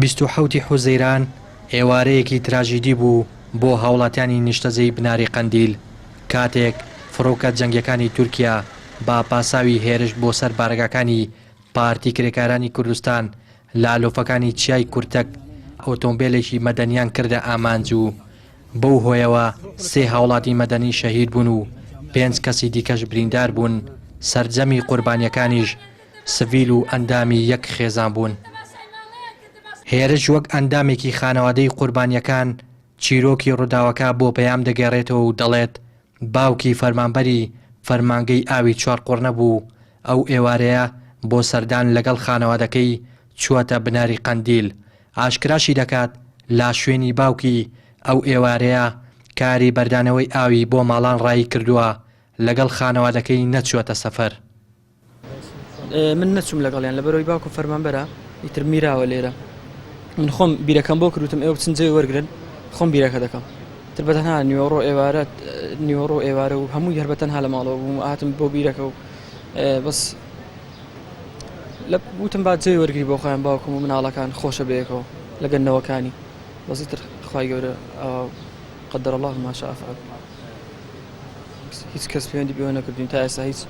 27 حوزەیران ئێوارەیەکی تراژیدی بوو بۆ هاوڵاتیانی نیشتەجێی بناری قەندیل کاتێک فڕۆکە جەنگیەکانی تورکیا با پاساوی هێرش بۆ سەر بارگاکانی پارتی کرێکارانی کوردستان لالۆفەکانی چیای کورتەک ئۆتۆمبیلێکی مەدەنیان کردە ئامانج و بەو هۆیەوە 3 هاوڵاتی مەدەنی شەهید بوون و 5 کەسی دیکەش بریندار بوون. سەرجەمی قوربانیەکانیش سڤیل و ئەندامی یەک خێزان بوون. هێرش وەک ئەندامێکی خانەوادەی قوربانیەکان چیرۆکی ڕووداوەکە بۆ پەیام دەگەڕێتەوە و دەڵێت باوکی فەرمانبەری فەرمانگەی ئاوی چوارقوڕنە بوو. ئەو ئێوارەیە بۆ سەردان لەگەڵ خانەوادەکەی چووەتە بناری قەندیل. ئاشکراشی دەکات لا شوێنی باوکی ئەو ئێوارەیە کاری بەردانەوەی ئاوی بۆ ماڵان ڕایی کردووە لەگەڵ خانەوادەکەی نەچووەتە سەفەر. من نەچووم لەگەڵیان لەبەرەوەی باوکم فەرمانبەرە ئیتر میراوە لێرە. من خۆم بیرەکەم بۆ کردوتم ئێوە بچن جێ وەرگرن خۆم بیرەکە دەکەم. تر بەتەنها نیوەڕۆ ئێوارە و هەمووی هەر بەتەنها لە ماڵەوە بووم هاتم بۆ بیرەکە و بەس لە وتم با جێ وەرگری بۆ خۆیان باوکم و مناڵەکان خۆشە بەیەکەوە لەگەنەوەکانی بەزیتر خوای گەورە قەدەر الله ما شاء فعل. هیچ کەس پەیوەندی پێوە نەکردوین تا ئێستا هیچ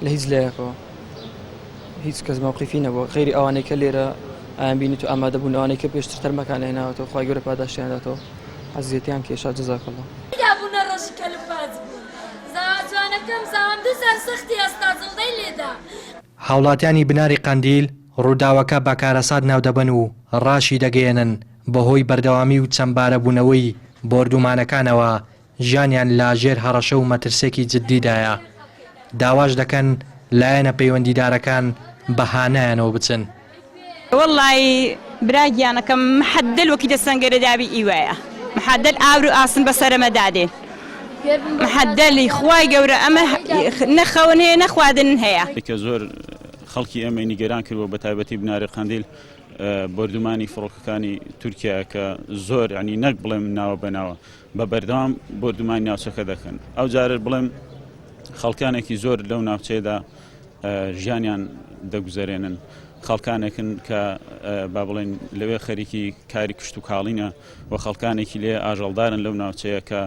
لە هیچ لایەکەوە هیچ کەس موقیفی نەبووە غیری ئەوانەی کە لێرە ئایان بینیت و ئامادە بوون ئەوانەی کە پێشتر تەرمەکان لێناوەتەوە خوای گەورە پاداشتیان داتەوە عەزیەتیان کێشا جەزاک الله. بوونە ڕۆژی کەلپاز بوون زاوانەکەم زاوام دوو سەر سەختی ئێستا جڵدەی لێدا. هاوڵاتیانی بناری قەندیل ڕووداوەکە بە کارەسات ناو دەبەن و ڕاشی دەگەێنن بەهۆی بەردەوامی و چەمبارە بوونەوەی بۆردومانەکانەوە ژیانیان لاژێر هەڕەشە و مەترسێکی جددیدایە. داواش دەکەن لایەنە پەیوەندیدارەکان بەهانایانەوە بچن. والله براگیانەکەم محەدل وەکی دەسەنگەرە دابی ئیوایە محەدل ئاور و ئاسن بەسەرەمە دادێن محەدلی خوای گەورە ئەمە نەخەون هەیە نەخواردن هەیە. کە زۆر خەڵکی ئەمە نیگەران کردووە بە تایبەتی بناری قەندیل بردومانی فڕۆکەکانی تورکیا کە زۆر ینی نەک بڵێم ناوە بەناوە بە بەردەوام بردومانی ناوچەکە دەکەن. ئەو جارە بڵێم خەڵکانێکی زۆر لەو ناوچەیەدا ژیانیان دەگوزارێنن خەڵکانێکن کە با بڵێن لەوێ خەریکی کاری کشت و کاڵینە و خەڵکانێکی لێ ئاژەڵدارن لەو ناوچەیە کە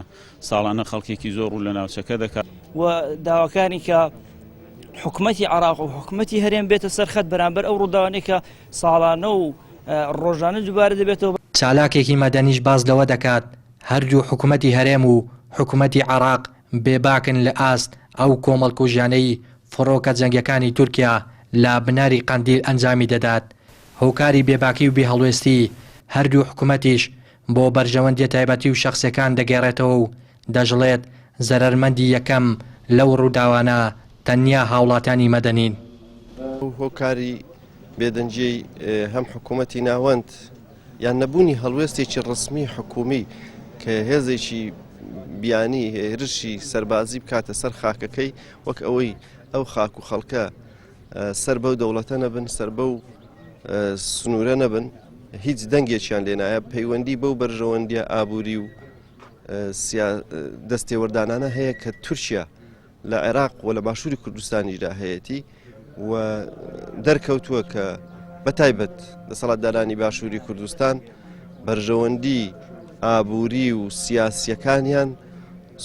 ساڵانە خەڵکێکی زۆر ڕوو لە ناوچەکە دەکات و داواکانی کە حکومەتی عێراق و حکومەتی هەرێم بێتە سەرخەت بەرامبەر ئەو ڕووداوانەی کە ساڵانە و ڕۆژانە دووبارە دەبێتەوە. چالاکێکی مەدەنیش باز لەوە دەکات هەردوو حکومەتی هەرێم و حکومەتی عێراق بێباکن لە ئاست ئەو کۆمەڵکوژیانەی فڕۆکە جەنگیەکانی تورکیا لە بناری قەندیل ئەنجامی دەدات. هۆکاری بێباکی و بێهەڵوێستی هەردوو حکومەتیش بۆ بەرژەوەندی تایبەتی و شەخصەکان دەگێڕێتەوە و دەژڵێت زەرەرمەندی یەکەم لەو ڕووداوانە تەنیا هاوڵاتیانی مەدەنین. هۆکاری بێدەنجی هەم حکوومەتی ناوەند یان نەبوونی هەڵوێستێکی ڕسمی حکومی کە هێزێکی بیانی هێرشی سەربازی بکاتە سەر خاکەکەی وەک ئەوەی ئەو خاک و خەڵکە سەر بەو دەوڵەتە نەبن سەر بەو سنوورە نەبن هیچ دەنگێکیان لێنایە پەیوەندی بەو بەرژەوەندیە ئابووری و دەستێوەردانانە هەیە کە تورکیا لە عێراق و لە باشووری کوردستانیدا هەیەتی و دەرکەوتووە کە بەتایبەت دەسەڵاتدارانی باشووری کوردستان بەرژەوەندی ئابووری و سیاسیەکانیان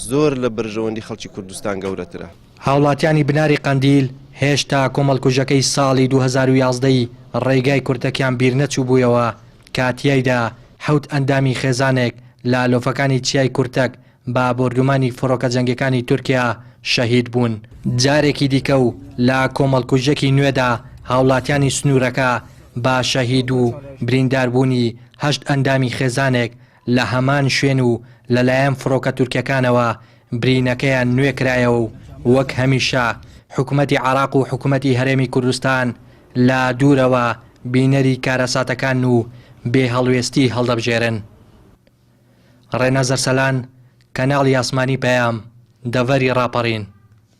زۆر لە بەرژەوەندی خەڵکی کوردستان گەورەترە. هاوڵاتیانی بناری قەندیل هێشتا کۆمەڵکوژەکەی ساڵی 2011 ڕێگای کورتەکیان بیر نەچوو بوویەوە کاتیایدا 7 ئەندامی خێزانێک لە لۆفەکانی چیای کورتەک با بردومانی فڕۆکە جەنگیەکانی تورکیا شەهید بوون. جارێکی دیکە و لە کۆمەڵکوژەکی نوێدا هاوڵاتیانی سنوورەکە با شەهید و برینداربوونی 8 ئەندامی خێزانێک لە هەمان شوێن و لەلایەن فڕۆکە تورکیەکانەوە برینەکەیان نوێ کرایەوە و وەک هەمیشە حکومەتی عێراق و حکومەتی هەرێمی کوردستان لە دوورەوە بینەری کارەساتەکان و بێهەڵوێستی هەڵدەبژێرن. ڕێنە زەرسەلان کەناڵی ئاسمانی پەیام دەڤەری ڕاپەڕین.